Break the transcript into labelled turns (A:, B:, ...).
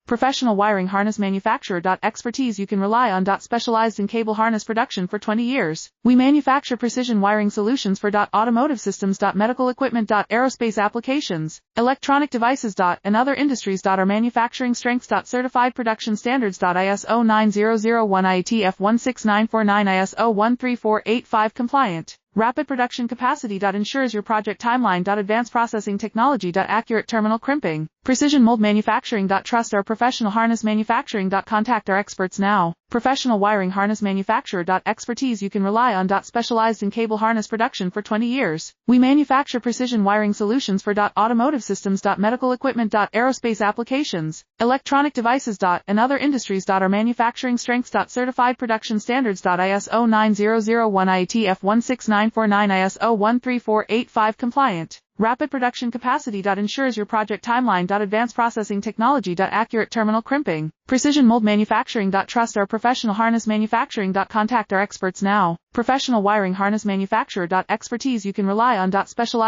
A: Professional wiring harness manufacturer. Expertise you can rely on. Specialized in cable harness production for 20 years. We manufacture precision wiring solutions for automotive systems. Medical equipment. Aerospace applications, electronic devices. And other industries. Our manufacturing strengths. Certified production standards. ISO 9001 IATF 16949 ISO 13485 compliant. Rapid production capacity. Ensures your project timeline. Advanced processing technology. Accurate terminal crimping. Precision mold manufacturing. Trust our professional harness manufacturing. Contact our experts now. Professional wiring harness manufacturer. Expertise you can rely on. Specialized in cable harness production for 20 years. We manufacture precision wiring solutions for automotive systems. Medical equipment. Aerospace applications, electronic devices. And other industries. Our manufacturing strengths. Certified production standards. ISO 9001 IATF 16949 ISO 13485 compliant. Rapid production capacity. Ensures your project timeline. Advanced processing technology. Accurate terminal crimping. Precision mold manufacturing. Trust our professional harness manufacturing. Contact our experts now. Professional wiring harness manufacturer. Expertise you can rely on. Specialized